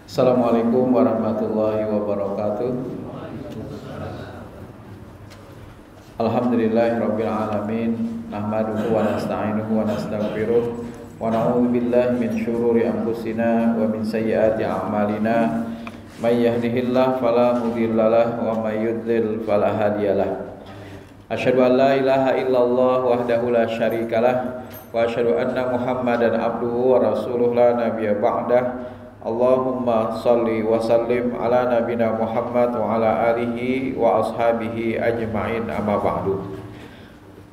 Assalamualaikum warahmatullahi wabarakatuh. Alhamdulillahirabbil alamin. Nahmaduhu wa nasta'inuhu wa nastaghfiruh wa na'udzu billahi min syururi anfusina wa min sayyiati a'malina. May yahdihillahu fala mudhillalah wa may yudlil fala hadiyalah. Asyhadu an la ilaha illallah wahdahu la syarikalah wa asyhadu anna Muhammadan abduhu wa rasuluhu la nabiyya ba'dah. Allahumma salli wa sallim ala nabina Muhammad wa ala alihi wa ashabihi ajma'in, amma ba'du.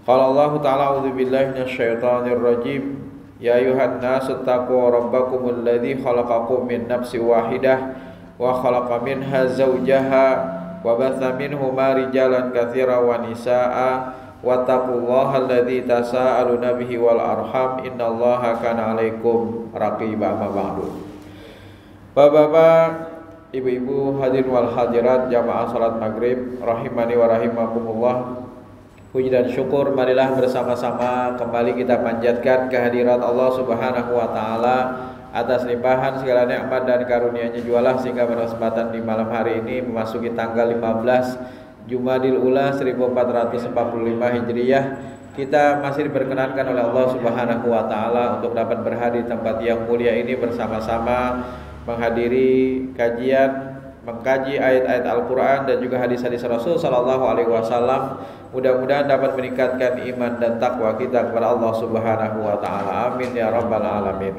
Qala Allah ta'ala a'udzu billahi minasyaitonir rajim. Ya ayuhan nasu taqu rabbakumul ladzi khalaqakum min nafsin wahidah wa khalaqa minha zawjaha wa batha minhuma rijalan katsiran wa nisaa'a wattaqullaha alladzi tasaaluna bihi wal arham innallaha kana 'alaikum raqiba, amma ba'du. Bapak-bapak, ibu-ibu, hadirin wal hadirat jamaah salat maghrib rahimani wa rahimakumullah. Puji dan syukur marilah bersama-sama kembali kita panjatkan kehadirat Allah Subhanahu wa taala atas limpahan segala nikmat dan karunia-Nya jualah sehingga pada kesempatan di malam hari ini memasuki tanggal 15 Jumadil Ula 1445 Hijriyah, kita masih diperkenankan oleh Allah Subhanahu wa taala untuk dapat berhadir di tempat yang mulia ini bersama-sama menghadiri kajian, mengkaji ayat-ayat Al-Quran dan juga hadis-hadis Rasul Sallallahu Alaihi Wasallam. Mudah-mudahan dapat meningkatkan iman dan takwa kita kepada Allah Subhanahu Wa Taala. Amin ya Rabbal Alamin.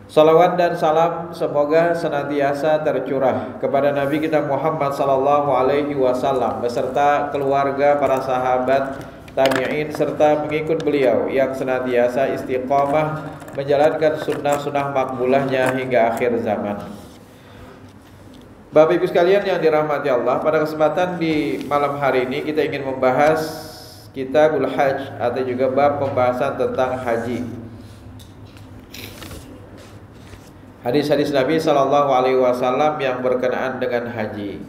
Salawat dan salam semoga senantiasa tercurah kepada Nabi kita Muhammad Sallallahu Alaihi Wasallam beserta keluarga, para sahabat, tabi'in serta pengikut beliau yang senantiasa istiqamah menjalankan sunnah-sunnah makbulahnya hingga akhir zaman. Bapak Ibu sekalian yang dirahmati Allah, pada kesempatan di malam hari ini kita ingin membahas Kitabul Hajj atau juga bab pembahasan tentang haji. Hadis-hadis Nabi Sallallahu Alaihi Wasallam yang berkenaan dengan haji.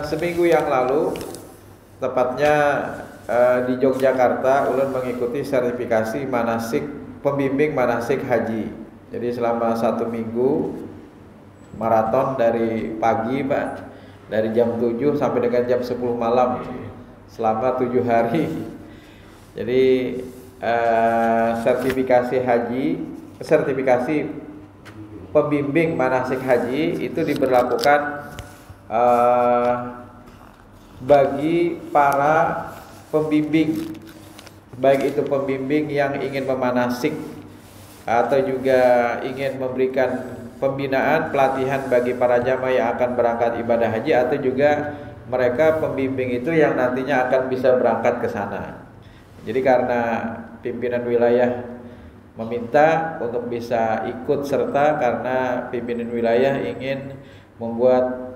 Seminggu yang lalu, tepatnya di Yogyakarta, ulun mengikuti sertifikasi manasik, pembimbing manasik haji. Jadi selama 1 minggu maraton dari pagi, Pak, dari jam 7 sampai dengan jam 10 malam selama 7 hari. Jadi sertifikasi pembimbing manasik haji itu diberlakukan bagi para pembimbing, baik itu pembimbing yang ingin memanasik atau juga ingin memberikan pembinaan pelatihan bagi para jamaah yang akan berangkat ibadah haji, atau juga mereka pembimbing itu yang nantinya akan bisa berangkat ke sana. Jadi karena pimpinan wilayah meminta untuk bisa ikut serta, karena pimpinan wilayah ingin membuat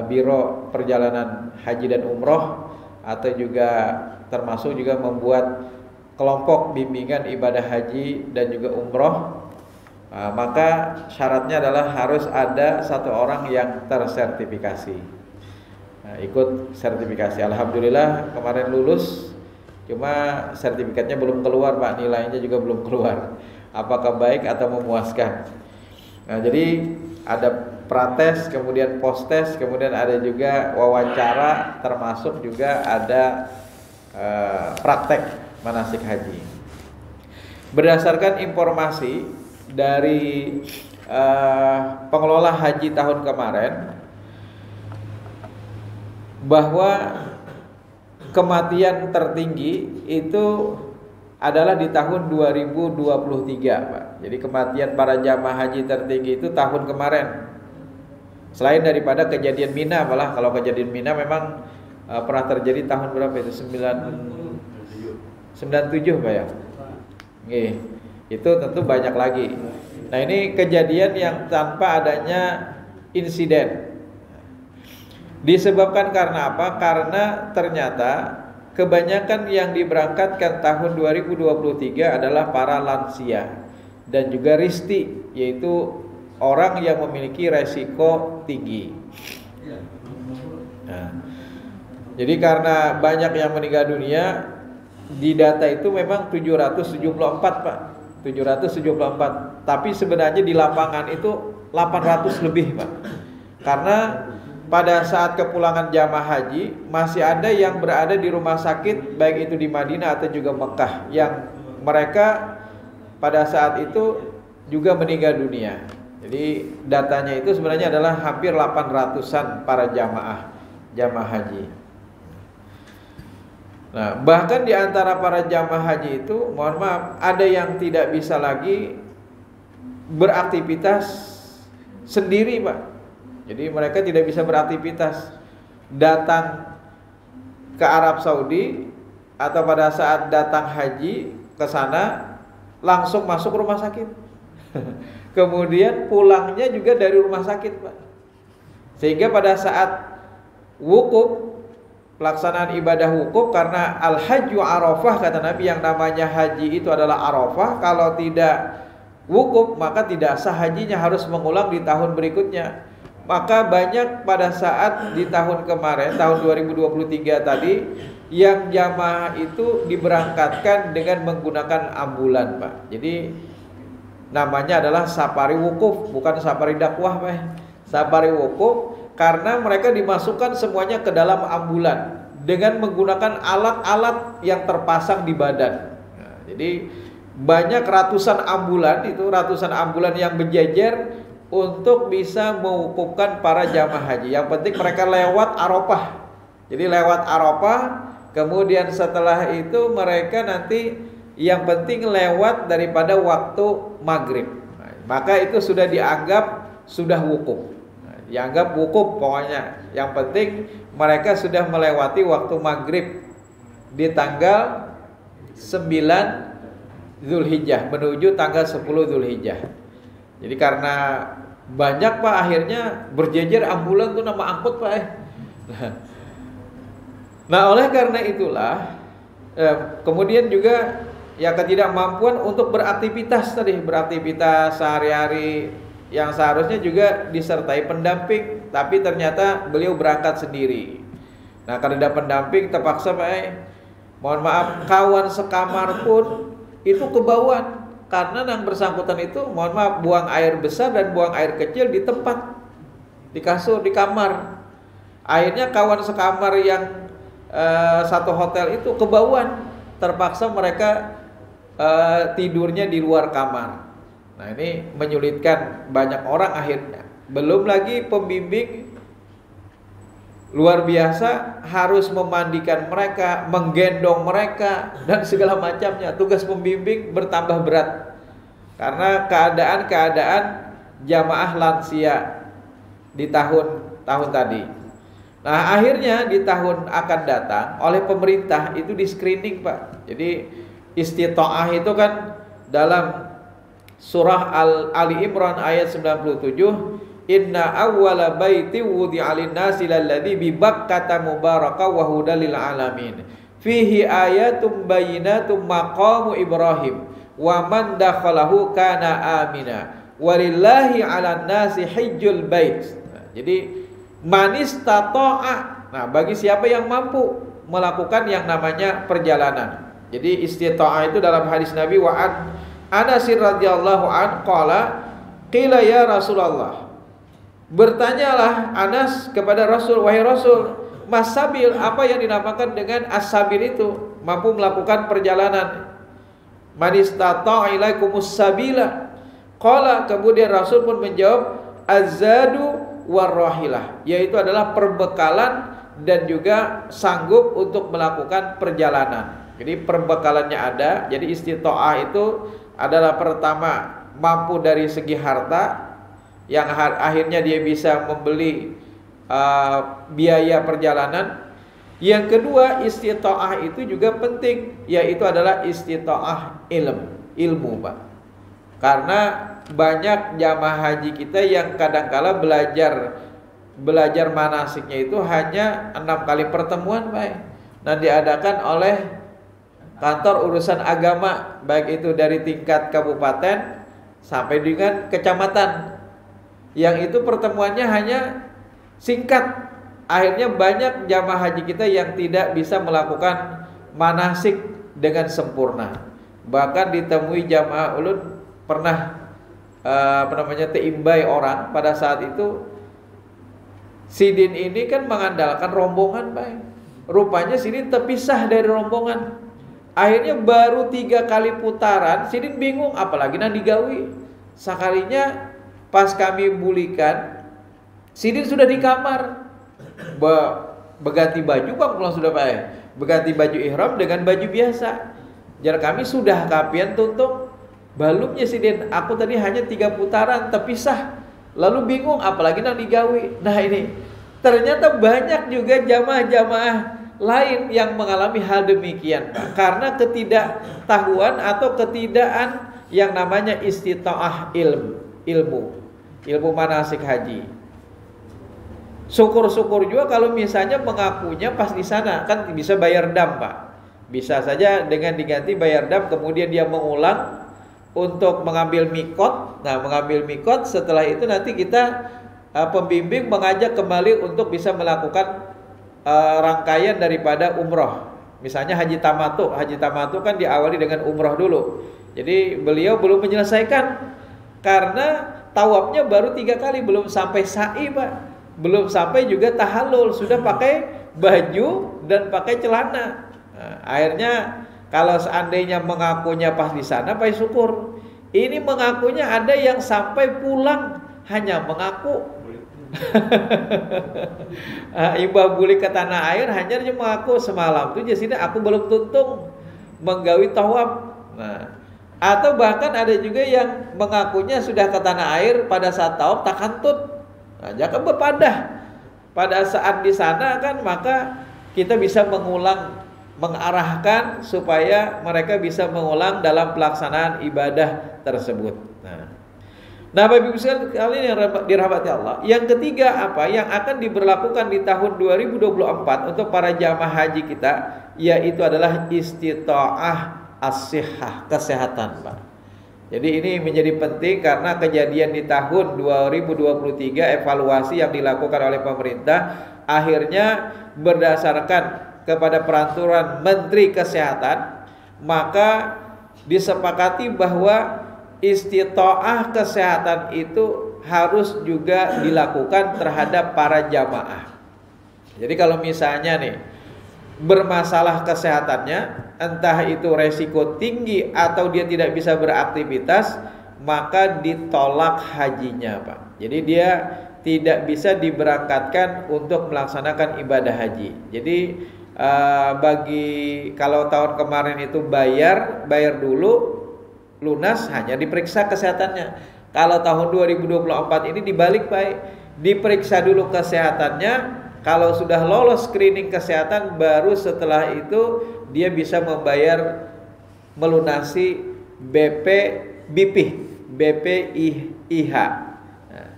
biro perjalanan haji dan umroh, atau juga termasuk juga membuat kelompok bimbingan ibadah haji dan juga umroh. Maka syaratnya adalah harus ada 1 orang yang tersertifikasi. Ikut sertifikasi. Alhamdulillah kemarin lulus, cuma sertifikatnya belum keluar, Pak, nilainya juga belum keluar. Apakah baik atau memuaskan? Jadi ada prates, kemudian postes, kemudian ada juga wawancara, termasuk juga ada praktek manasik haji. Berdasarkan informasi dari pengelola haji tahun kemarin, bahwa kematian tertinggi itu adalah di tahun 2023, Pak. Jadi kematian para jamaah haji tertinggi itu tahun kemarin. Selain daripada kejadian Mina, malah kalau kejadian Mina memang pernah terjadi tahun berapa itu? 97, Pak ya. Nggih. Itu tentu banyak lagi. Nah, ini kejadian yang tanpa adanya insiden. Disebabkan karena apa? Karena ternyata kebanyakan yang diberangkatkan tahun 2023 adalah para lansia dan juga risti, yaitu orang yang memiliki resiko tinggi. Nah, jadi karena banyak yang meninggal dunia, di data itu memang 774, Pak. 774. Tapi sebenarnya di lapangan itu 800 lebih, Pak. Karena pada saat kepulangan jamaah haji masih ada yang berada di rumah sakit, baik itu di Madinah atau juga Mekah, yang mereka pada saat itu juga meninggal dunia. Jadi datanya itu sebenarnya adalah hampir 800-an para jamaah haji. Nah, bahkan di antara para jamaah haji itu, mohon maaf, ada yang tidak bisa lagi beraktivitas sendiri, Pak. Jadi mereka tidak bisa beraktivitas, datang ke Arab Saudi atau pada saat datang haji ke sana langsung masuk rumah sakit. Kemudian pulangnya juga dari rumah sakit, Pak. Sehingga pada saat wukuf, pelaksanaan ibadah wukuf, karena al-hajju arafah, kata Nabi, yang namanya haji itu adalah arafah. Kalau tidak wukuf maka tidak sah hajinya, harus mengulang di tahun berikutnya. Maka banyak pada saat di tahun kemarin, tahun 2023 tadi, yang jamaah itu diberangkatkan dengan menggunakan ambulan, Pak. Jadi namanya adalah safari wukuf, bukan safari dakwah, Pak. Safari wukuf karena mereka dimasukkan semuanya ke dalam ambulan dengan menggunakan alat-alat yang terpasang di badan. Nah, jadi banyak ratusan ambulan yang berjejer untuk bisa mewukufkan para jamaah haji. Yang penting mereka lewat Arafah. Jadi lewat Arafah, kemudian setelah itu mereka nanti yang penting lewat daripada waktu maghrib. Nah, maka itu sudah dianggap sudah wukuf. Nah, dianggap wukuf pokoknya. Yang penting mereka sudah melewati waktu maghrib di tanggal 9 Zulhijjah menuju tanggal 10 Zulhijjah. Jadi karena banyak, Pak, akhirnya berjejer ambulan tuh nama angkut, Pak. Nah, oleh karena itulah kemudian juga ya ketidakmampuan untuk beraktivitas sehari-hari yang seharusnya juga disertai pendamping, tapi ternyata beliau berangkat sendiri. Nah, karena ada pendamping terpaksa, Pak, mohon maaf, kawan sekamar pun itu kebauan. Karena yang bersangkutan itu, mohon maaf, buang air besar dan buang air kecil di tempat, di kasur, di kamar. Akhirnya kawan sekamar yang satu hotel itu kebauan, terpaksa mereka tidurnya di luar kamar. Nah, ini menyulitkan banyak orang akhirnya. Belum lagi pembimbing luar biasa, harus memandikan mereka, menggendong mereka, dan segala macamnya. Tugas pembimbing bertambah berat karena keadaan jamaah lansia di tahun tadi. Nah, akhirnya di tahun akan datang oleh pemerintah itu di screening, Pak. Jadi istita'ah itu kan dalam surah Ali Imran ayat 97, inna awwala baiti wudi'a lin-nasi lalladzi bi Bakkata mubaraka wa hudal lil alamin fihi ayatum bayyinatum maqamu Ibrahim wa man dakhalahu kana amina walillahi 'alan nasi hajjul bait. Nah, jadi manistata'a, nah bagi siapa yang mampu melakukan yang namanya perjalanan. Jadi istita'ah itu dalam hadis Nabi, wa Anas radhiyallahu an qala qila ya Rasulullah, bertanyalah Anas kepada Rasul, wahai Rasul, mas sabil, apa yang dinamakan dengan as-sabil itu? Mampu melakukan perjalanan. Man istata'a ilaikumus sabila. Qala, kemudian Rasul pun menjawab, az-zadu war-rahilah, yaitu adalah perbekalan dan juga sanggup untuk melakukan perjalanan. Jadi perbekalannya ada. Jadi istita'ah itu adalah pertama mampu dari segi harta, yang akhirnya dia bisa membeli biaya perjalanan. Yang kedua, istita'ah itu juga penting, yaitu adalah istita'ah ilmu, Pak. Karena banyak jamaah haji kita yang kadangkala belajar manasiknya itu hanya 6 kali pertemuan, Pak. Nah, diadakan oleh kantor urusan agama, baik itu dari tingkat kabupaten sampai dengan kecamatan. Yang itu pertemuannya hanya singkat. Akhirnya banyak jamaah haji kita yang tidak bisa melakukan manasik dengan sempurna. Bahkan ditemui jamaah ulun pernah teimbai orang pada saat itu. Sidin ini kan mengandalkan rombongan, Pak. Rupanya Sidin terpisah dari rombongan. Akhirnya baru 3 kali putaran, Sidin bingung, apalagi nang digawi. Sekalinya pas kami bulikan, Sidin sudah di kamar. Berganti baju, Bang, pulang sudah, Pak. Berganti baju ihram dengan baju biasa. Jar kami sudah kapian tuntung. Balumnya Sidin, aku tadi hanya 3 putaran terpisah. Lalu bingung, apalagi nang digawi. Nah ini, ternyata banyak juga jamaah-jamaah lain yang mengalami hal demikian, Pak. Karena ketidaktahuan atau ketidakan yang namanya istita'ah ilmu manasik haji. Syukur-syukur juga kalau misalnya mengakunya pas di sana, kan bisa bayar dam, Pak. Bisa saja dengan diganti bayar dam, kemudian dia mengulang untuk mengambil mikot. Nah, mengambil mikot, setelah itu nanti kita pembimbing mengajak kembali untuk bisa melakukan rangkaian daripada umroh. Misalnya haji tamatu. Haji tamatu kan diawali dengan umroh dulu. Jadi beliau belum menyelesaikan karena tawafnya baru 3 kali, belum sampai sa'i, Pak. Belum sampai juga tahallul, sudah pakai baju dan pakai celana. Nah, akhirnya kalau seandainya mengakunya pas di sana, Pak, syukur. Ini mengakunya ada yang sampai pulang hanya mengaku. Imbah buli ke tanah air hanya mengaku semalam tuh jadi aku belum tuntung menggawi tawaf. Nah, atau bahkan ada juga yang mengakunya sudah ke tanah air pada saat tawaf tak kantut. Nah, jangan berpadah. Pada saat di sana kan maka kita bisa mengarahkan supaya mereka bisa mengulang dalam pelaksanaan ibadah tersebut. Nah, Bapak Ibu sekalian yang dirahmati Allah, yang ketiga apa yang akan diberlakukan di tahun 2024 untuk para jamaah haji kita, yaitu adalah istita'ah as-sihah, kesehatan, Pak. Jadi ini menjadi penting karena kejadian di tahun 2023, evaluasi yang dilakukan oleh pemerintah akhirnya berdasarkan kepada peraturan Menteri Kesehatan, maka disepakati bahwa istita'ah kesehatan itu harus juga dilakukan terhadap para jamaah. Jadi kalau misalnya nih bermasalah kesehatannya, entah itu resiko tinggi atau dia tidak bisa beraktivitas, maka ditolak hajinya, Pak. Jadi dia tidak bisa diberangkatkan untuk melaksanakan ibadah haji. Jadi bagi kalau tahun kemarin itu bayar dulu lunas, hanya diperiksa kesehatannya. Kalau tahun 2024 ini dibalik, Pak, diperiksa dulu kesehatannya. Kalau sudah lolos screening kesehatan, baru setelah itu dia bisa membayar melunasi BPIH. Nah,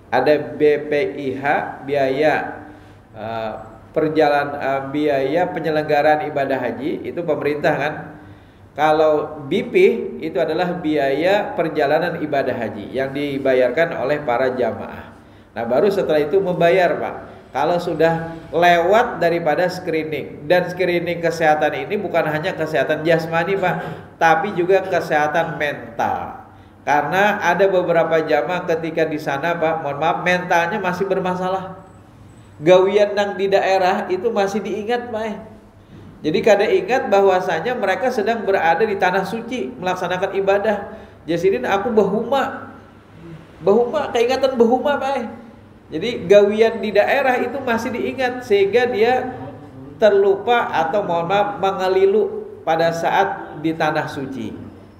ada BPIH, biaya biaya penyelenggaraan ibadah haji, itu pemerintah kan. Kalau BP itu adalah biaya perjalanan ibadah haji yang dibayarkan oleh para jamaah. Nah, baru setelah itu membayar, Pak. Kalau sudah lewat daripada screening, dan screening kesehatan ini bukan hanya kesehatan jasmani, Pak, tapi juga kesehatan mental. Karena ada beberapa jamaah ketika di sana, Pak, mohon maaf, mentalnya masih bermasalah. Gawian nang di daerah itu masih diingat, Pak. Jadi kada ingat bahwasanya mereka sedang berada di tanah suci melaksanakan ibadah. Jasidin aku behuma, keingatan behuma, Pak. Jadi gawian di daerah itu masih diingat sehingga dia terlupa atau mohon maaf mengelilu pada saat di tanah suci.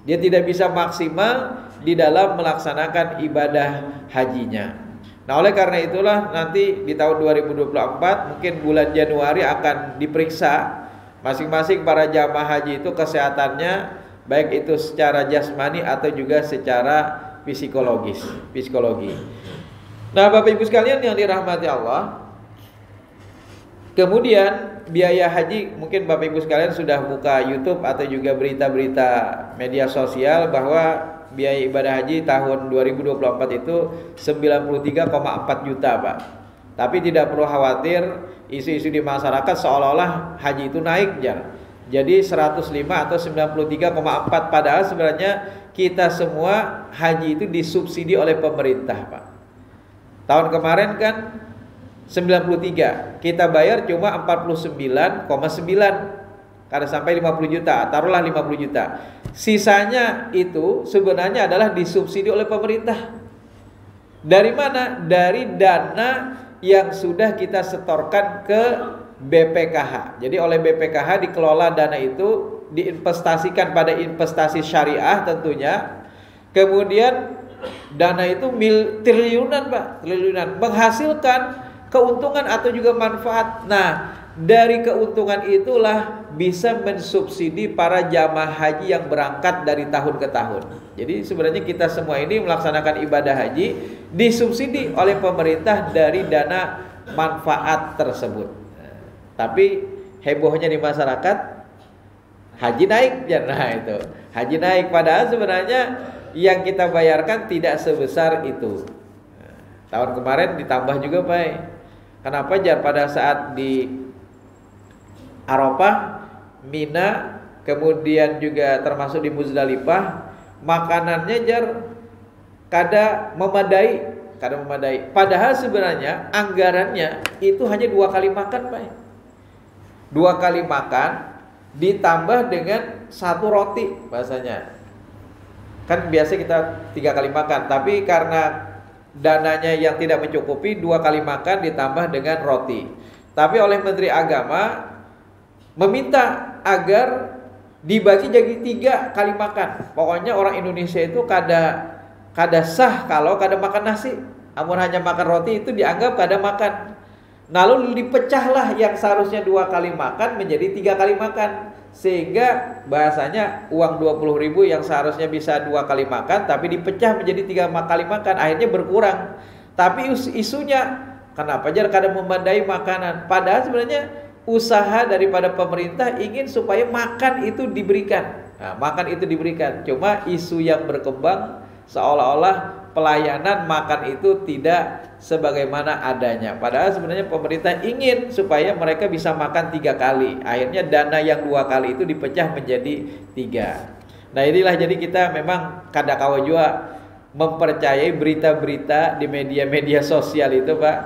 Dia tidak bisa maksimal di dalam melaksanakan ibadah hajinya. Nah, oleh karena itulah nanti di tahun 2024 mungkin bulan Januari akan diperiksa masing-masing para jamaah haji itu kesehatannya, baik itu secara jasmani atau juga secara psikologi. Nah, Bapak Ibu sekalian yang dirahmati Allah, kemudian biaya haji, mungkin Bapak Ibu sekalian sudah buka YouTube atau juga berita-berita media sosial bahwa biaya ibadah haji tahun 2024 itu 93,4 juta, Pak. Tapi tidak perlu khawatir isu-isu di masyarakat seolah-olah haji itu naik, jangan. Jadi 105 atau 93,4, padahal sebenarnya kita semua haji itu disubsidi oleh pemerintah, Pak. Tahun kemarin kan 93, kita bayar cuma 49,9 karena sampai 50 juta, taruhlah 50 juta. Sisanya itu sebenarnya adalah disubsidi oleh pemerintah. Dari mana? Dari dana yang sudah kita setorkan ke BPKH. Jadi oleh BPKH dikelola dana itu, diinvestasikan pada investasi syariah tentunya. Kemudian dana itu triliunan, Pak, triliunan, menghasilkan keuntungan atau juga manfaat. Nah, dari keuntungan itulah bisa mensubsidi para jamaah haji yang berangkat dari tahun ke tahun. Jadi sebenarnya kita semua ini melaksanakan ibadah haji disubsidi oleh pemerintah dari dana manfaat tersebut. Tapi hebohnya di masyarakat, haji naik ya, nah itu haji naik, padahal sebenarnya yang kita bayarkan tidak sebesar itu. Tahun kemarin ditambah juga, Pak. Kenapa? Jar pada saat di Arafah, Mina, kemudian juga termasuk di Muzdalifah, makanannya jar kada memadai. Padahal sebenarnya anggarannya itu hanya 2 kali makan, Pak. 2 kali makan ditambah dengan 1 roti bahasanya. Kan biasa kita 3 kali makan, tapi karena dananya yang tidak mencukupi, 2 kali makan ditambah dengan roti. Tapi oleh Menteri Agama meminta agar dibagi jadi 3 kali makan. Pokoknya orang Indonesia itu kada sah kalau kada makan nasi. Amun hanya makan roti itu dianggap kada makan. Lalu dipecahlah yang seharusnya 2 kali makan menjadi 3 kali makan. Sehingga bahasanya uang 20.000 yang seharusnya bisa 2 kali makan, tapi dipecah menjadi 3 kali makan, akhirnya berkurang. Tapi isunya, kenapa jar kada memadai makanan? Padahal sebenarnya usaha daripada pemerintah ingin supaya makan itu diberikan. Nah, makan itu diberikan. Cuma isu yang berkembang seolah-olah pelayanan makan itu tidak sebagaimana adanya. Padahal sebenarnya pemerintah ingin supaya mereka bisa makan 3 kali. Akhirnya dana yang 2 kali itu dipecah menjadi 3. Nah, inilah jadi kita memang kada kawa juga mempercayai berita-berita di media-media sosial itu, Pak.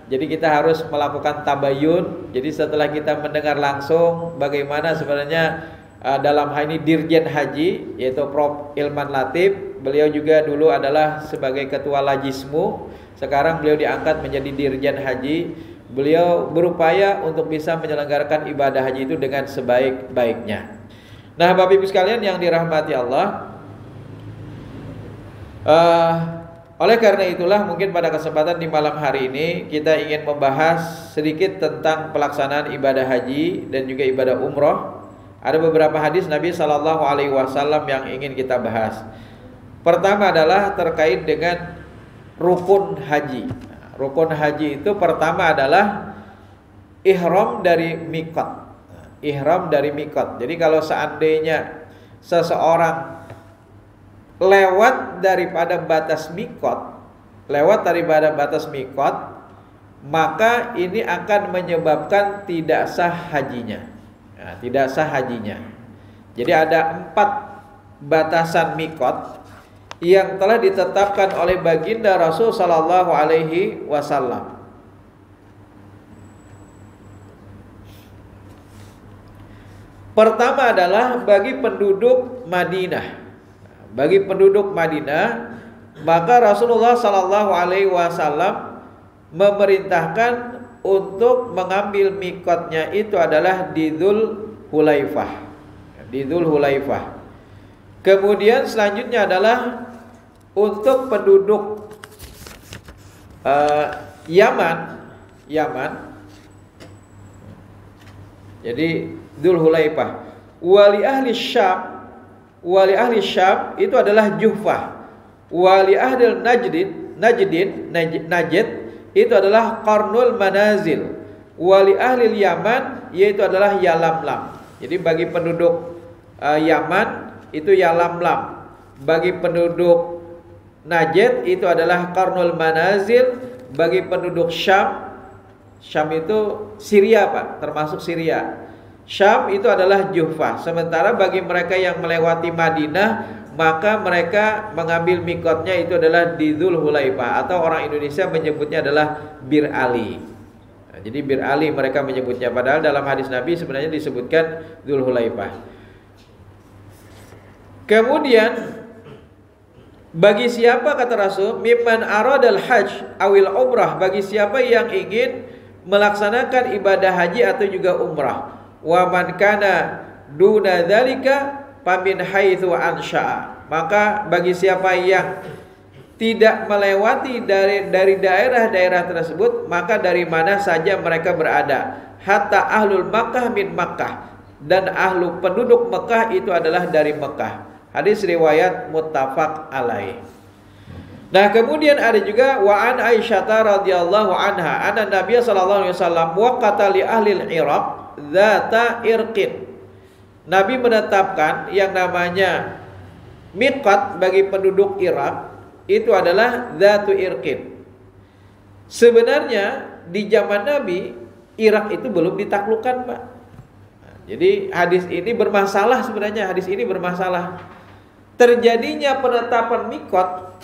Jadi kita harus melakukan tabayun. Jadi setelah kita mendengar langsung bagaimana sebenarnya dalam hal ini Dirjen Haji, yaitu Prof. Ilman Latif. Beliau juga dulu adalah sebagai Ketua Lajismu. Sekarang beliau diangkat menjadi Dirjen Haji. Beliau berupaya untuk bisa menyelenggarakan ibadah haji itu dengan sebaik-baiknya. Nah, Bapak Ibu sekalian yang dirahmati Allah, oleh karena itulah mungkin pada kesempatan di malam hari ini kita ingin membahas sedikit tentang pelaksanaan ibadah haji dan juga ibadah umroh. Ada beberapa hadis Nabi SAW yang ingin kita bahas. Pertama adalah terkait dengan rukun haji. Rukun haji itu pertama adalah ihram dari mikot. Ihram dari mikot. Jadi kalau seandainya seseorang lewat daripada batas mikot, maka ini akan menyebabkan tidak sah hajinya. Nah, tidak sah hajinya. Jadi ada 4 batasan mikot yang telah ditetapkan oleh baginda Rasul sallallahu alaihi wasallam. Pertama adalah bagi penduduk Madinah. Bagi penduduk Madinah, maka Rasulullah sallallahu alaihi wasallam memerintahkan untuk mengambil mikotnya itu adalah di Dzul Hulaifah. Di Dzul Hulaifah. Kemudian selanjutnya adalah untuk penduduk Yaman. Jadi Dzul Hulaifah. Wali ahli Syam itu adalah Juhfah. Wali ahli Najd itu adalah Qarnul Manazil. Wali ahli Yaman yaitu adalah Yalamlam. Jadi bagi penduduk Yaman itu Yalamlam. Bagi penduduk Najd itu adalah Qarnul Manazil. Bagi penduduk Syam itu Syria, Pak, termasuk Syria. Syam itu adalah Juhfah. Sementara bagi mereka yang melewati Madinah, maka mereka mengambil mikotnya itu adalah di Dzulhulaifah, atau orang Indonesia menyebutnya adalah Bir Ali. Nah, jadi Bir Ali mereka menyebutnya, padahal dalam hadis Nabi sebenarnya disebutkan Dzulhulaifah. Kemudian bagi siapa, kata Rasul, mimman aradal hajj awil umrah, bagi siapa yang ingin melaksanakan ibadah haji atau juga umrah, wa man kana duna dzalika famin haitsu ansha, maka bagi siapa yang tidak melewati dari daerah-daerah tersebut, maka dari mana saja mereka berada, hatta ahlul Makkah min Makkah, dan ahlu penduduk Mekah itu adalah dari Mekah. Hadis riwayat muttafaq alaih. Nah, kemudian ada juga wa an Aisyah radhiyallahu anha anna Nabiy sallallahu alaihi wasallam waqata li ahli al-Iraq dzata irqin. Nabi menetapkan yang namanya miqat bagi penduduk Irak itu adalah dzatu irqin. Sebenarnya di zaman Nabi Irak itu belum ditaklukkan, Pak. Nah, jadi hadis ini bermasalah sebenarnya, hadis ini bermasalah. Terjadinya penetapan miqat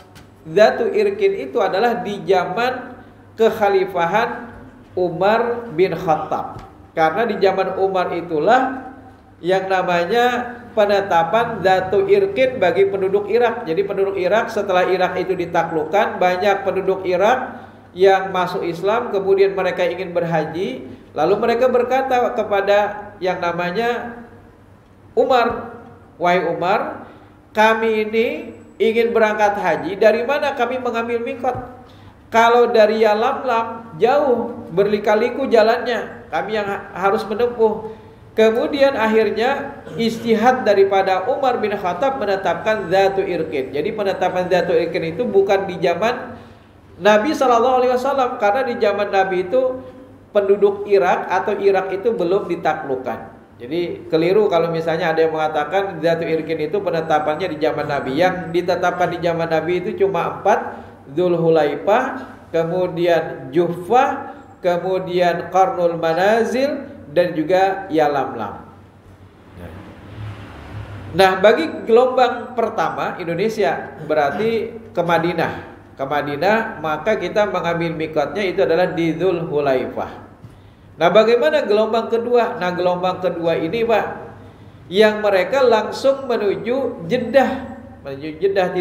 dzatu irqin itu adalah di zaman kekhalifahan Umar bin Khattab. Karena di zaman Umar itulah yang namanya penetapan dzatu irqin bagi penduduk Irak. Jadi penduduk Irak setelah Irak itu ditaklukkan, banyak penduduk Irak yang masuk Islam, kemudian mereka ingin berhaji, lalu mereka berkata kepada yang namanya Umar, "Wahai Umar, kami ini ingin berangkat haji, dari mana kami mengambil mikot? Kalau dari Yalamlam jauh, berlika-liku jalannya, kami yang harus menempuh." Kemudian akhirnya ijtihad daripada Umar bin Khattab menetapkan dzatu irqin. Jadi penetapan dzatu irqin itu bukan di zaman Nabi SAW, karena di zaman Nabi itu penduduk Irak atau Irak itu belum ditaklukkan. Jadi keliru kalau misalnya ada yang mengatakan dzatu irqin itu penetapannya di zaman Nabi. Yang ditetapkan di zaman Nabi itu cuma 4, Dzulhulaifah, kemudian Juhfah, kemudian Qarnul Manazil, dan juga Yalamlam. Nah, bagi gelombang pertama Indonesia berarti ke Madinah, maka kita mengambil mikotnya itu adalah di Dzulhulaifah. Nah, bagaimana gelombang kedua? Nah, gelombang kedua ini, Pak, yang mereka langsung menuju Jeddah,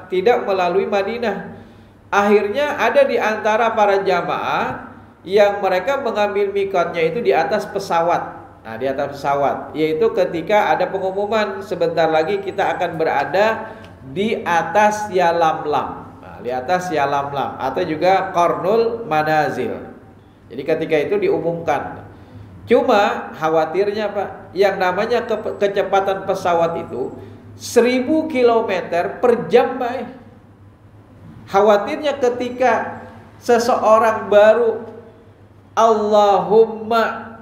tidak melalui Madinah. Akhirnya ada di antara para jamaah yang mereka mengambil mikotnya itu di atas pesawat. Nah, di atas pesawat, yaitu ketika ada pengumuman sebentar lagi kita akan berada di atas Yalamlam. Nah, di atas Yalamlam atau juga Qarnul Manazil. Jadi ketika itu diumumkan. Cuma khawatirnya, Pak, yang namanya kecepatan pesawat itu 1000 km per jam, Pak. Khawatirnya ketika seseorang baru Allahumma,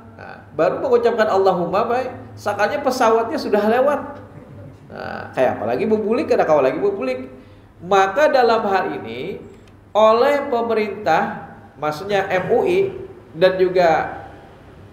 baru mengucapkan Allahumma, baik, seakannya pesawatnya sudah lewat. Nah, kayak apalagi bubulik, ada kau lagi bubulik. Maka dalam hal ini oleh pemerintah, maksudnya MUI dan juga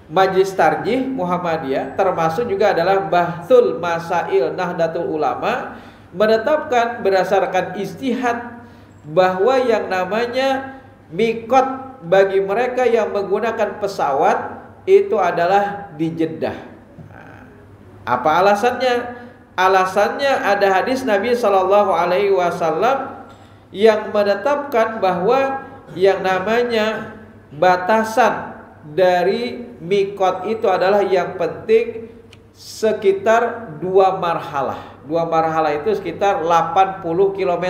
Majelis Tarjih Muhammadiyah, termasuk juga adalah Bahthul Masail Nahdlatul Ulama, menetapkan berdasarkan ijtihad bahwa yang namanya mikot bagi mereka yang menggunakan pesawat itu adalah di Jeddah. Apa alasannya? Alasannya ada hadis Nabi SAW yang menetapkan bahwa yang namanya batasan dari mikot itu adalah yang penting sekitar 2 marhalah. 2 marhalah itu sekitar 80 km.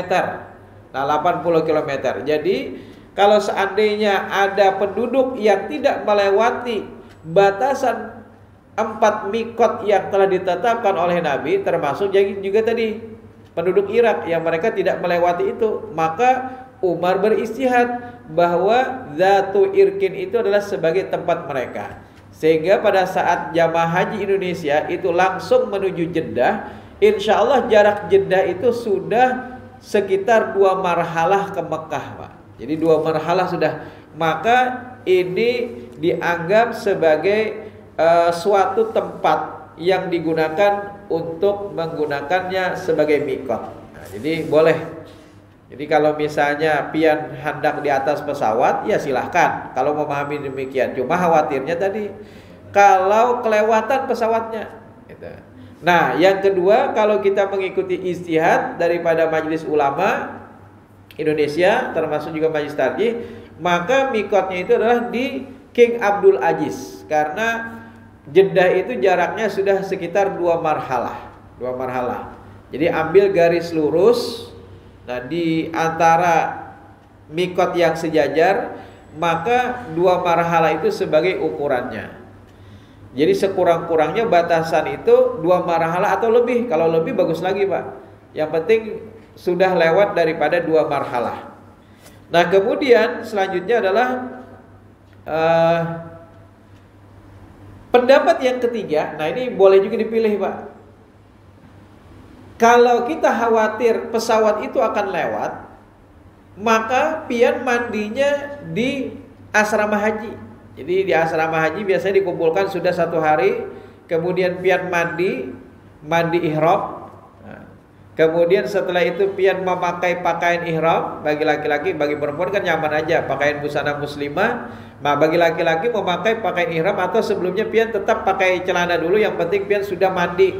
Nah, 80 km. Jadi kalau seandainya ada penduduk yang tidak melewati batasan 4 mikot yang telah ditetapkan oleh Nabi, termasuk juga tadi penduduk Irak yang mereka tidak melewati itu, maka Umar berijtihad bahwa dzatu irqin itu adalah sebagai tempat mereka. Sehingga pada saat jamaah haji Indonesia itu langsung menuju Jeddah, insya Allah jarak Jeddah itu sudah sekitar 2 marhalah ke Mekah, Pak. Jadi 2 marhalah sudah. Maka ini dianggap sebagai suatu tempat yang digunakan untuk menggunakannya sebagai mikot. Nah, jadi boleh. Jadi kalau misalnya pian hendak di atas pesawat, ya silahkan kalau memahami demikian. Cuma khawatirnya tadi kalau kelewatan pesawatnya. Gitu. Nah, yang kedua, kalau kita mengikuti ijtihad daripada Majelis Ulama Indonesia, termasuk juga Majelis Tarjih, maka mikotnya itu adalah di King Abdul Aziz, karena Jeddah itu jaraknya sudah sekitar 2 marhalah. Jadi ambil garis lurus. Nah, di antara mikot yang sejajar, maka 2 marhalah itu sebagai ukurannya. Jadi sekurang-kurangnya batasan itu 2 marhalah atau lebih. Kalau lebih bagus lagi, Pak. Yang penting sudah lewat daripada 2 marhalah. Nah, kemudian selanjutnya adalah pendapat yang ketiga. Nah, ini boleh juga dipilih, Pak. Kalau kita khawatir pesawat itu akan lewat, maka pian mandinya di asrama haji. Jadi di asrama haji biasanya dikumpulkan sudah 1 hari, kemudian pian mandi ihram. Kemudian setelah itu pian memakai pakaian ihram. Bagi laki-laki, bagi perempuan kan nyaman aja pakaian busana muslimah. Nah, bagi laki-laki memakai pakaian ihram, atau sebelumnya pian tetap pakai celana dulu. Yang penting pian sudah mandi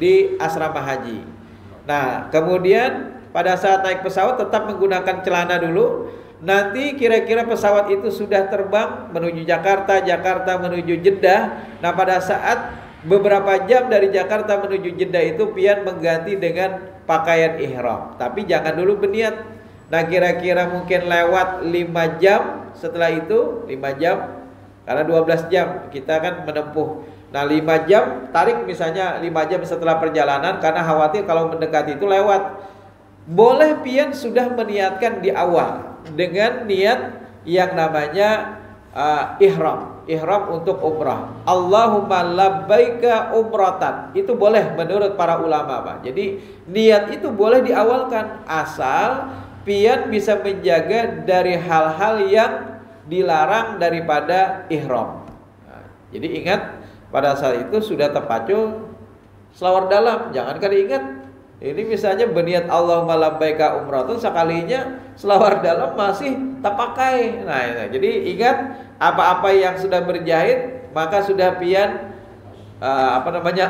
di asrama haji. Nah, kemudian pada saat naik pesawat tetap menggunakan celana dulu. Nanti kira-kira pesawat itu sudah terbang menuju Jakarta menuju Jeddah. Nah, pada saat beberapa jam dari Jakarta menuju Jeddah itu pian mengganti dengan pakaian ihram. Tapi jangan dulu berniat. Nah, kira-kira mungkin lewat 5 jam setelah itu, 5 jam. Karena 12 jam kita kan menempuh. Nah, 5 jam, tarik misalnya 5 jam setelah perjalanan, karena khawatir kalau mendekati itu lewat. Boleh pian sudah meniatkan di awal dengan niat yang namanya ihram untuk umrah. Allahumma labbaika umratan. Itu boleh menurut para ulama, Pak. Jadi niat itu boleh diawalkan asal pian bisa menjaga dari hal-hal yang dilarang daripada ihram. Nah, jadi ingat pada saat itu sudah terpacu selawar dalam. Jangankan ingat, ini misalnya berniat Allahumma labbaika umratan, sekalinya selawar dalam masih tak pakai. Nah, jadi ingat apa-apa yang sudah berjahit maka sudah pian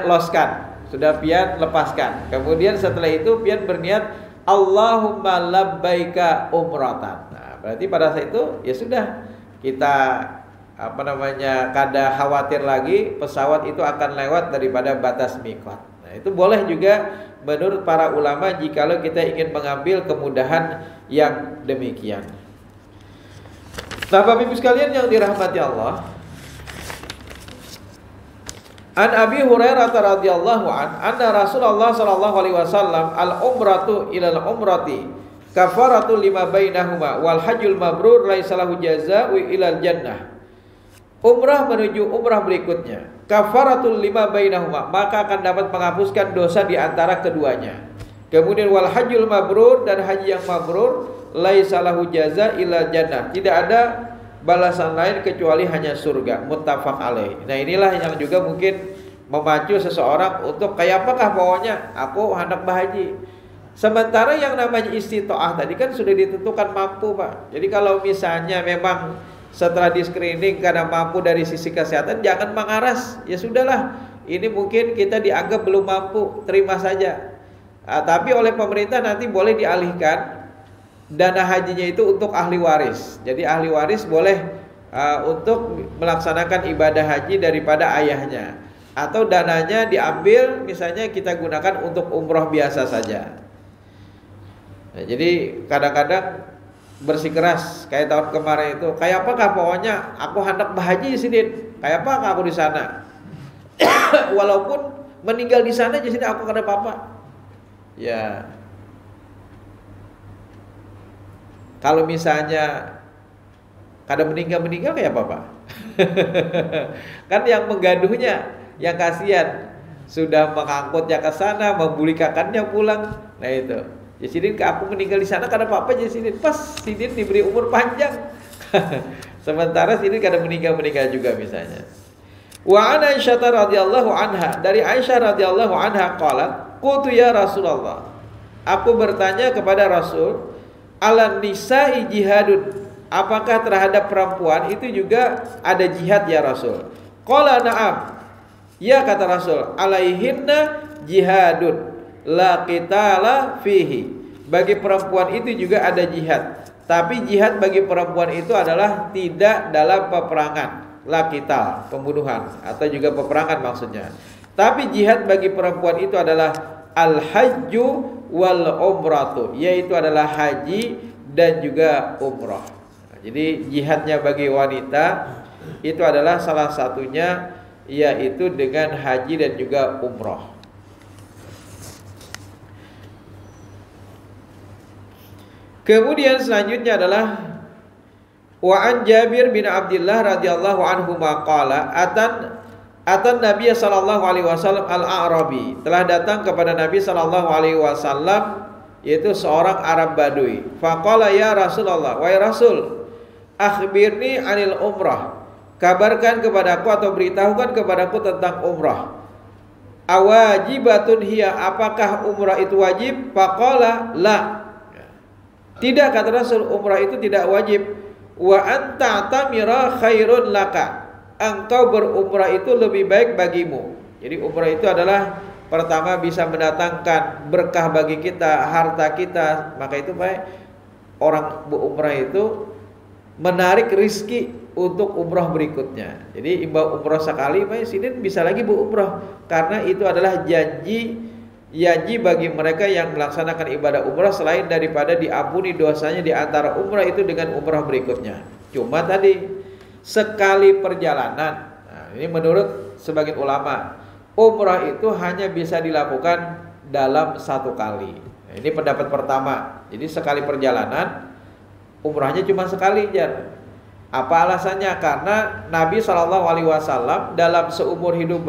loskan, sudah pian lepaskan. Kemudian setelah itu pian berniat Allahumma labbaika umratan. Nah, berarti pada saat itu ya sudah kita kada khawatir lagi pesawat itu akan lewat daripada batas mikot. Nah, itu boleh juga menurut para ulama jikalau kita ingin mengambil kemudahan yang demikian. Nah, Bapak Ibu sekalian yang dirahmati Allah, An Abi Hurairah radhiyallahu anna Rasulullah sallallahu alaihi wasallam al-umratu ila al-umrati kafaratu lima bainahuma wal hajjul mabrur laisa lahu jazaa'u ilal jannah. Umrah menuju umrah berikutnya, kafaratul lima bainahuma, maka akan dapat menghapuskan dosa di antara keduanya. Kemudian wal hajjul mabrur, dan haji yang mabrur, laisa lahu jaza' ilal jannah, tidak ada balasan lain kecuali hanya surga. Muttafaq alaih. Nah, inilah yang juga mungkin memacu seseorang untuk kayak apakah pokoknya aku hendak berhaji. Sementara yang namanya istita'ah tadi kan sudah ditentukan mampu, Pak. Jadi kalau misalnya memang setelah di screening karena mampu dari sisi kesehatan, jangan mengaras. Ya sudahlah, ini mungkin kita dianggap belum mampu, terima saja. Tapi oleh pemerintah nanti boleh dialihkan dana hajinya itu untuk ahli waris. Jadi ahli waris boleh untuk melaksanakan ibadah haji daripada ayahnya, atau dananya diambil misalnya kita gunakan untuk umroh biasa saja. Nah, jadi kadang-kadang bersikeras kayak tahun kemarin itu, kayak apakah pokoknya aku hendak berhaji Sidin, kayak apa aku di sana. Walaupun meninggal di sana di sini aku kada apa-apa. Ya. Kalau misalnya kada meninggal kayak apa-apa. Kan yang menggaduhnya, yang kasihan, sudah mengangkutnya ke sana, membulikakannya pulang. Nah itu. Ya Sidin, aku meninggal di sana kada apa-apa ya Sidin. Pas Sidin diberi umur panjang. Sementara Sidin kada meninggal juga misalnya. Wa an Aisyah radhiyallahu anha, dari Aisyah radhiyallahu anha qalat, qultu ya Rasulullah, aku bertanya kepada Rasul, alan nisa'i jihadun, apakah terhadap perempuan itu juga ada jihad ya Rasul? Qala na'am, ya kata Rasul, alaihinna jihadun la qitala fihi, bagi perempuan itu juga ada jihad, tapi jihad bagi perempuan itu adalah tidak dalam peperangan, la qital, pembunuhan atau juga peperangan maksudnya. Tapi jihad bagi perempuan itu adalah al-hajju wal umratu, yaitu adalah haji dan juga umrah. Jadi jihadnya bagi wanita itu adalah salah satunya yaitu dengan haji dan juga umrah. Kemudian selanjutnya adalah wa an Jabir bin Abdullah radhiyallahu anhu maqala atan Nabi sallallahu alaihi wasallam al-A'rabi, telah datang kepada Nabi sallallahu alaihi wasallam yaitu seorang Arab Badui. Faqala ya Rasulullah, wahai Rasul, akhbirni anil umrah, kabarkan kepadaku atau beritahukan kepadaku tentang umrah. Awajibatun hiya, apakah umrah itu wajib? Faqala la, tidak, kata Rasul, umrah itu tidak wajib. Wa anta tamira khairun laka, engkau berumrah itu lebih baik bagimu. Jadi umrah itu adalah pertama bisa mendatangkan berkah bagi kita, harta kita. Maka itu baik orang berumrah itu menarik rizki untuk umrah berikutnya. Jadi imbau umrah sekali, baik sini bisa lagi berumrah, karena itu adalah janji bagi mereka yang melaksanakan ibadah umrah selain daripada diampuni dosanya di antara umrah itu dengan umrah berikutnya. Cuma tadi sekali perjalanan. Nah, ini menurut sebagian ulama, umrah itu hanya bisa dilakukan dalam satu kali. Nah, ini pendapat pertama. Jadi sekali perjalanan, umrahnya cuma sekali aja. Apa alasannya? Karena Nabi SAW dalam seumur hidup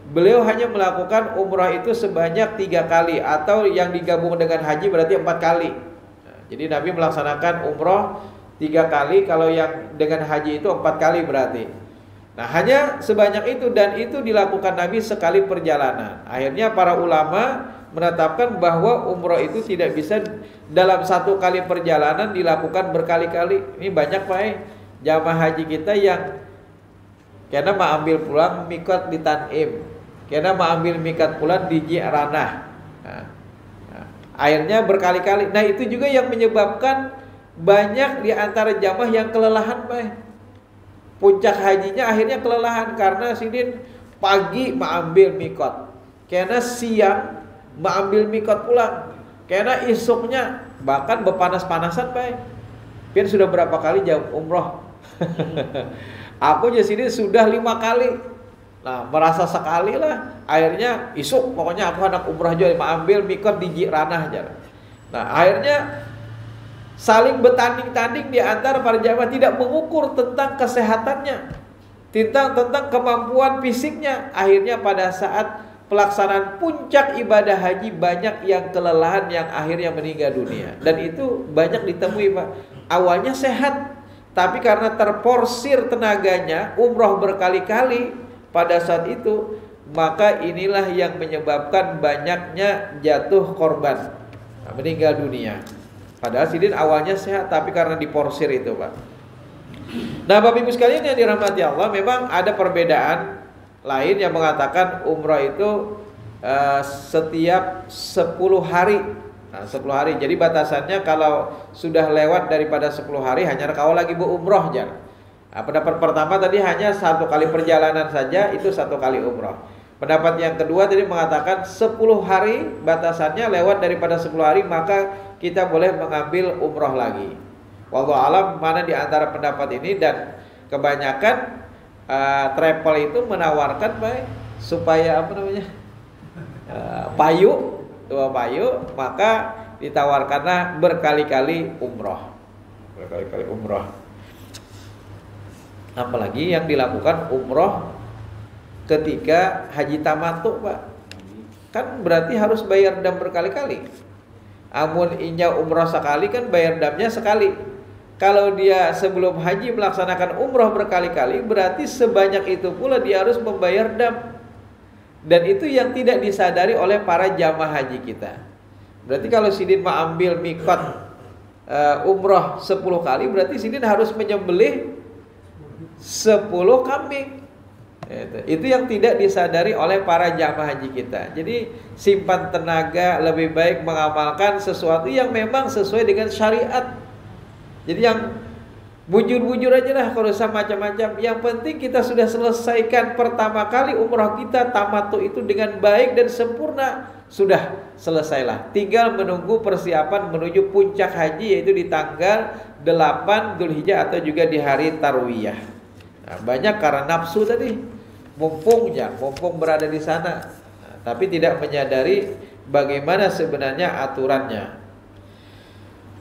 beliau hanya melakukan umrah itu sebanyak 3 kali, atau yang digabung dengan haji berarti 4 kali. Nah, jadi Nabi melaksanakan umrah 3 kali, kalau yang dengan haji itu 4 kali berarti. Nah, hanya sebanyak itu, dan itu dilakukan Nabi sekali perjalanan. Akhirnya para ulama menetapkan bahwa umrah itu tidak bisa dalam satu kali perjalanan dilakukan berkali-kali. Ini banyak Pak jamaah haji kita yang karena mau ambil pulang mikot di Tanim, karena mau ambil mikat pulang di Ji'ranah. Akhirnya berkali-kali. Nah, itu juga yang menyebabkan banyak di antara jamaah yang kelelahan, Pak. Puncak hajinya akhirnya kelelahan karena sidin pagi mau ambil mikot, karena siang mau ambil mikot pulang, karena isuknya bahkan berpanas-panasan, Pak. Pian sudah berapa kali jam umroh? Aku di sini sudah 5 kali. Nah, merasa sekali lah. Akhirnya isuk, pokoknya aku anak umrah aja, ambil mikot di Ji'ranah aja. Nah, akhirnya saling bertanding-tanding di antara para jamaah, tidak mengukur tentang kesehatannya, tentang kemampuan fisiknya. Akhirnya pada saat pelaksanaan puncak ibadah haji, banyak yang kelelahan, yang akhirnya meninggal dunia. Dan itu banyak ditemui, Pak. Awalnya sehat, tapi karena terporsir tenaganya umrah berkali-kali pada saat itu, maka inilah yang menyebabkan banyaknya jatuh korban, meninggal dunia. Padahal sidin awalnya sehat, tapi karena diporsir itu, Pak. Nah, Bapak Ibu sekalian yang dirahmati Allah, memang ada perbedaan lain yang mengatakan umrah itu setiap 10 hari. Nah, 10 hari. Jadi batasannya kalau sudah lewat daripada 10 hari hanya kau lagi berumrah aja. Nah, pendapat pertama tadi hanya 1 kali perjalanan saja, itu 1 kali umrah. Pendapat yang kedua tadi mengatakan 10 hari batasannya, lewat daripada 10 hari maka kita boleh mengambil umrah lagi. Wallahu alam mana di antara pendapat ini, dan kebanyakan travel itu menawarkan supaya apa namanya payu, maka ditawarkanlah berkali-kali umrah. Apalagi yang dilakukan umrah ketika haji tamattu, Pak. Kan berarti harus bayar dam berkali-kali. Amun inya umrah sekali kan bayar damnya sekali. kalau dia sebelum haji melaksanakan umroh berkali-kali, berarti sebanyak itu pula dia harus membayar dam. Dan itu yang tidak disadari oleh para jamaah haji kita. Berarti kalau sidin mau ambil mikot umroh 10 kali, berarti sidin harus menyembelih 10 kambing. Itu yang tidak disadari oleh para jamaah haji kita. Jadi simpan tenaga, lebih baik mengamalkan sesuatu yang memang sesuai dengan syariat. Jadi yang bujur-bujur aja lah, kalau usah macam-macam. Yang penting kita sudah selesaikan pertama kali umrah kita tamattu itu dengan baik dan sempurna. Sudah selesailah. Tinggal menunggu persiapan menuju puncak haji, yaitu di tanggal 8 Dzulhijjah atau juga di hari Tarwiyah. Nah, banyak karena nafsu tadi. Mumpung berada di sana, tapi tidak menyadari bagaimana sebenarnya aturannya.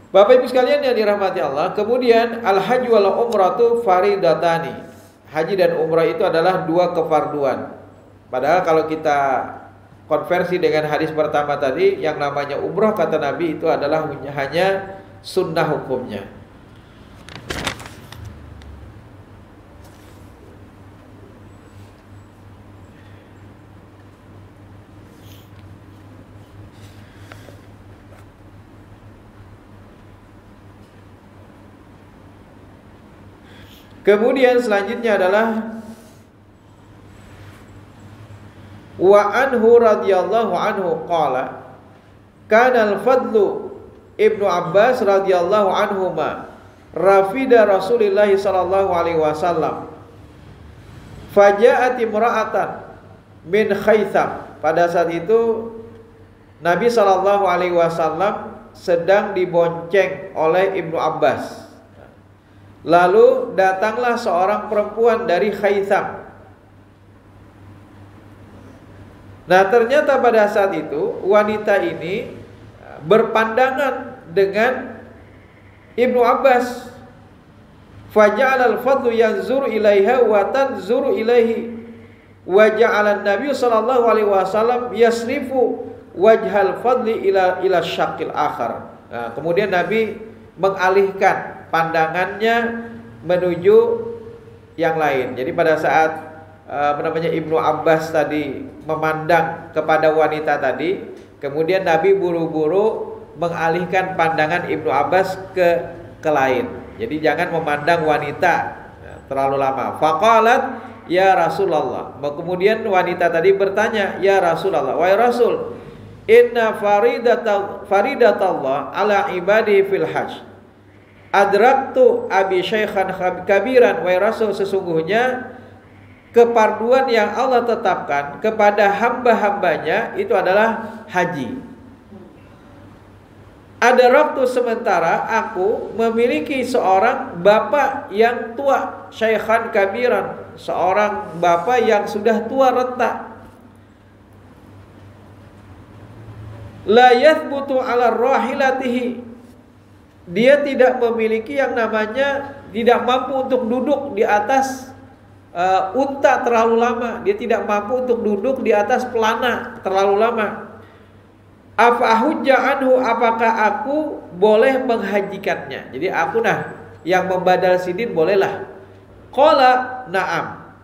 Bapak Ibu sekalian yang dirahmati Allah, kemudian al-hajj wal umratu faridatani. Haji dan umrah itu adalah 2 kefarduan. Padahal kalau kita konversi dengan hadis pertama tadi, yang namanya umrah kata Nabi itu adalah hanya sunnah hukumnya. Kemudian selanjutnya adalah wa anhu radhiyallahu anhu qala kana al-fadlu ibnu Abbas radhiyallahu anhuma rafida Rasulillah sallallahu alaihi wasallam faja'at imra'atan min Khaytham. Pada saat itu Nabi sallallahu alaihi wasallam sedang dibonceng oleh Ibnu Abbas. Lalu datanglah seorang perempuan dari Khaytham. Nah, ternyata pada saat itu wanita ini berpandangan dengan Ibnu Abbas. Faja'al al-fadlu yanzuru ilaiha wa tanzuru ilaihi. Wa ja'ala an-nabiy sallallahu alaihi wasallam yasrifu wajhal fadli ila syaqqil akhar. Nah, kemudian Nabi mengalihkan pandangannya menuju yang lain. Jadi pada saat Ibnu Abbas tadi memandang kepada wanita tadi, kemudian Nabi buru-buru mengalihkan pandangan Ibnu Abbas ke lain. Jadi jangan memandang wanita terlalu lama. Faqalat ya Rasulullah. Kemudian wanita tadi bertanya, ya Rasulullah, wahai Rasul, inna faridatallah ala ibadi fil hajj. Adraktu abi syaikhan kabiran. Wahai Rasul, sesungguhnya keparduan yang Allah tetapkan kepada hamba-hambanya itu adalah haji. Adraktu, sementara aku memiliki seorang bapak yang tua, syaikhan kabiran, seorang bapak yang sudah tua renta. La yathbutu ala rahilatihi. Dia tidak memiliki yang namanya, tidak mampu untuk duduk di atas unta terlalu lama. Dia tidak mampu untuk duduk di atas pelana terlalu lama. Afahujja anhu, apakah aku boleh menghajikannya? Jadi aku yang membadal sidin bolehlah. Qala na'am.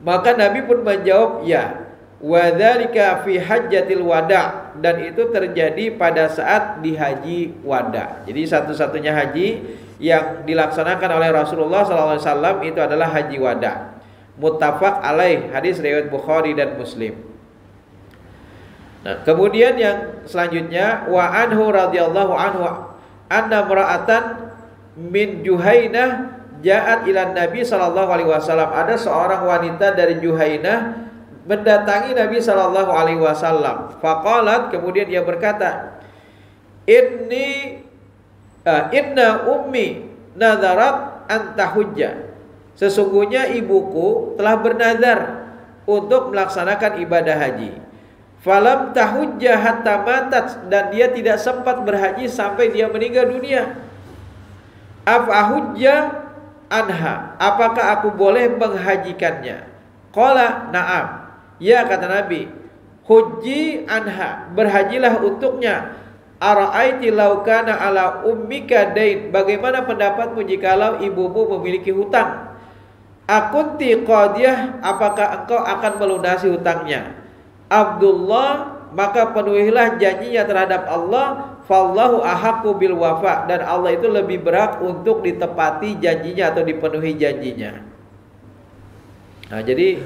Maka Nabi pun menjawab ya. Wa dzalika fi hajjatil wada', dan itu terjadi pada saat di haji wada. Jadi satu-satunya haji yang dilaksanakan oleh Rasulullah SAW itu adalah haji wada. Muttafaq alaih, hadis riwayat Bukhari dan Muslim. Nah, kemudian yang selanjutnya wa anhu radhiyallahu anhu anna mar'atan min Juhainah ja'at ila Nabi sallallahu alaihi wasallam. Ada seorang wanita dari Juhainah mendatangi Nabi sallallahu alaihi wasallam. Faqalat, kemudian dia berkata, inna ummi nadharat an tahujja. Sesungguhnya ibuku telah bernazar untuk melaksanakan ibadah haji. Falam tahujja hatta matat, dan dia tidak sempat berhaji sampai dia meninggal dunia. Afahujja anha, apakah aku boleh menghajikannya? Qala na'am. Ya, kata Nabi, hujji anha, berhajilah untuknya. Ara'aiti law kana ala ummika dain. Bagaimana pendapatmu jikalau ibumu memiliki hutang? Akunti qadiyah, apakah engkau akan melunasi hutangnya? Abdullah, maka penuhilah janjinya terhadap Allah. Fallahu ahaqqu bil wafa, dan Allah itu lebih berhak untuk ditepati janjinya atau dipenuhi janjinya. Nah, jadi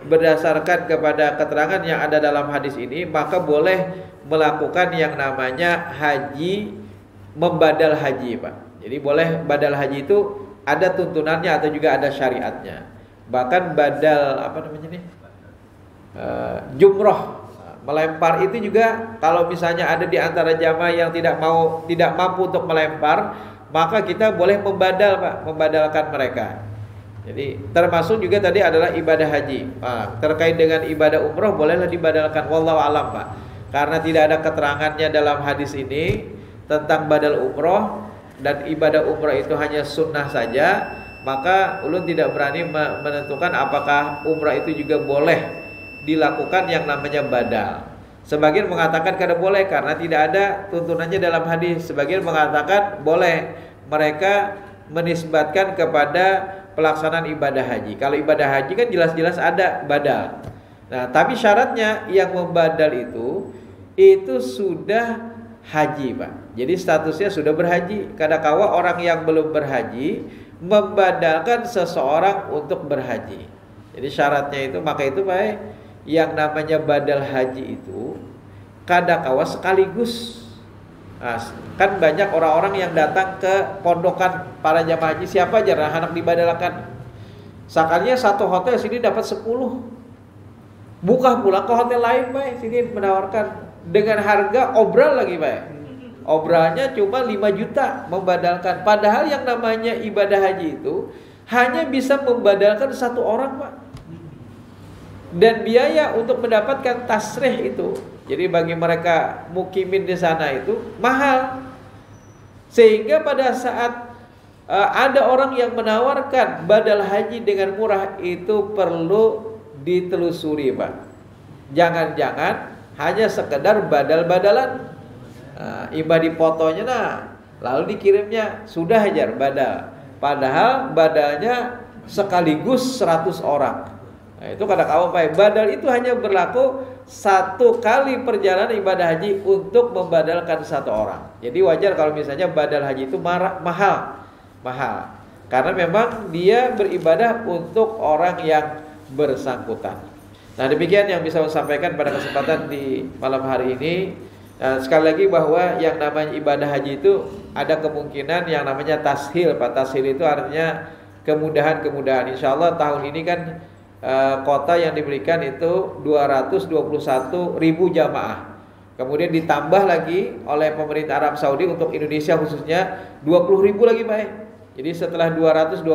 berdasarkan kepada keterangan yang ada dalam hadis ini, maka boleh melakukan yang namanya haji, membadal haji, Pak. Jadi boleh badal haji itu ada tuntunannya atau juga ada syariatnya. Bahkan badal apa namanya nih? Jumroh, melempar itu juga kalau misalnya ada di antara jamaah yang tidak mampu untuk melempar, maka kita boleh membadal, Pak, membadalkan mereka. Jadi termasuk juga tadi adalah ibadah haji. Terkait dengan ibadah umroh bolehlah dibadalkan, wallahu alam, Pak. Karena tidak ada keterangannya dalam hadis ini tentang badal umroh, dan ibadah umroh itu hanya sunnah saja, maka ulun tidak berani menentukan apakah umroh itu juga boleh dilakukan yang namanya badal. Sebagian mengatakan kada boleh karena tidak ada tuntunannya dalam hadis. Sebagian mengatakan boleh. Mereka menisbatkan kepada pelaksanaan ibadah haji. Kalau ibadah haji kan jelas-jelas ada badal. Nah, tapi syaratnya yang membadal itu sudah haji, Pak. Jadi statusnya sudah berhaji. Kadangkala orang yang belum berhaji membadalkan seseorang untuk berhaji. Jadi syaratnya itu, maka itu, Pak, yang namanya badal haji itu kadangkala sekaligus. Nah, kan banyak orang-orang yang datang ke pondokan para jamaah haji, siapa aja anak dibadalkan. Sekalinya satu hotel sini dapat 10. Buka pulang ke hotel lain, Pak, sini menawarkan dengan harga obral lagi, Pak. Obralnya cuma 5 juta membadalkan. Padahal yang namanya ibadah haji itu hanya bisa membadalkan satu orang, Pak. Dan biaya untuk mendapatkan tasrih itu, jadi bagi mereka mukimin di sana itu mahal. Sehingga pada saat ada orang yang menawarkan badal haji dengan murah, itu perlu ditelusuri, Pak. Jangan-jangan hanya sekedar badal-badalan. Imbah dipotonya, lalu dikirimnya sudah hajar badal. Padahal badalnya sekaligus 100 orang. Nah, itu kadang-kadang, Pak, badal itu hanya berlaku satu kali perjalanan ibadah haji untuk membadalkan satu orang. Jadi wajar kalau misalnya badal haji itu mahal. Karena memang dia beribadah untuk orang yang bersangkutan. Nah, demikian yang bisa saya sampaikan pada kesempatan di malam hari ini. Sekali lagi bahwa yang namanya ibadah haji itu ada kemungkinan yang namanya tashil, Pak. Tashil itu artinya kemudahan-kemudahan. Insya Allah tahun ini kan kota yang diberikan itu 221.000 jamaah. Kemudian ditambah lagi oleh pemerintah Arab Saudi untuk Indonesia khususnya 20.000 lagi, Pak. Jadi setelah 221.000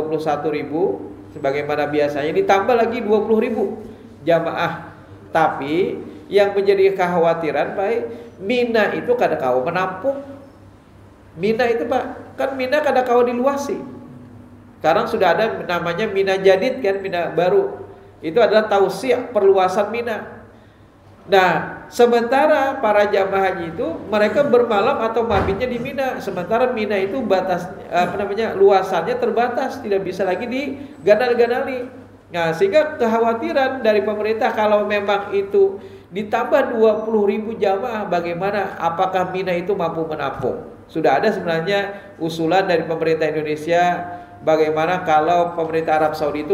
sebagaimana biasanya ditambah lagi 20.000 jamaah. Tapi yang menjadi kekhawatiran, Pak, Mina itu kadangkala menampung. Mina itu, Pak, kan Mina kadangkala diluasi. Sekarang sudah ada namanya Mina Jadid, kan, Mina baru. Itu adalah tausiah, perluasan Mina. Nah, sementara para jamaah haji itu mereka bermalam atau mabitnya di Mina. Sementara Mina itu luasannya terbatas, tidak bisa lagi diganal-ganali. Nah, sehingga kekhawatiran dari pemerintah kalau memang itu ditambah 20.000 jamaah, bagaimana? Apakah Mina itu mampu menampung? Sudah ada sebenarnya usulan dari pemerintah Indonesia, bagaimana kalau pemerintah Arab Saudi itu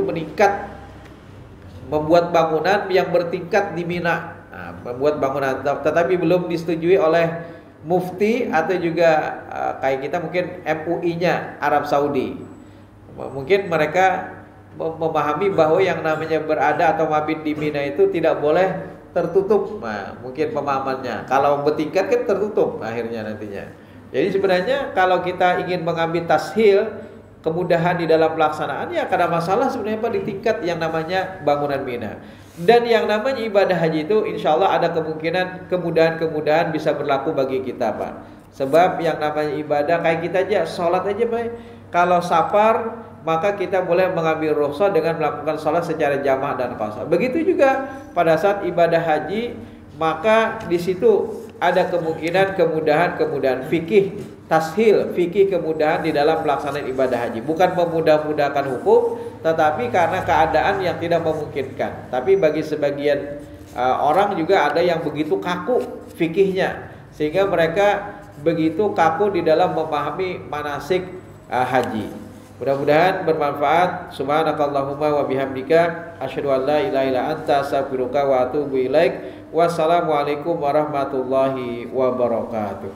membuat bangunan yang bertingkat di Mina. Membuat bangunan, tetapi belum disetujui oleh mufti atau juga kayak kita mungkin MUI-nya Arab Saudi. Mungkin mereka memahami bahwa yang namanya berada atau mabit di Mina itu tidak boleh tertutup. Nah, mungkin pemahamannya. Kalau bertingkat kan tertutup akhirnya nantinya. Jadi sebenarnya kalau kita ingin mengambil tashil, kemudahan di dalam pelaksanaan, ya kada masalah sebenarnya, Pak, di tingkat yang namanya bangunan Mina. Dan yang namanya ibadah haji itu insya Allah ada kemungkinan kemudahan-kemudahan bisa berlaku bagi kita, Pak. Sebab yang namanya ibadah kayak kita aja, sholat aja, Pak. Kalau safar, maka kita boleh mengambil rukhsah dengan melakukan sholat secara jamaah dan qasar. Begitu juga pada saat ibadah haji, maka di situ ada kemungkinan kemudahan fikih, tashil, fikih kemudahan di dalam pelaksanaan ibadah haji. Bukan memudah-mudahkan hukum, tetapi karena keadaan yang tidak memungkinkan. Tapi bagi sebagian orang juga ada yang begitu kaku fikihnya, sehingga mereka begitu kaku di dalam memahami manasik haji. Mudah-mudahan bermanfaat. Subhanakallahumma wa bihamdika asyhadu an la ilaha illa anta astaghfiruka wa atubu ilaik. Wassalamualaikum warahmatullahi wabarakatuh.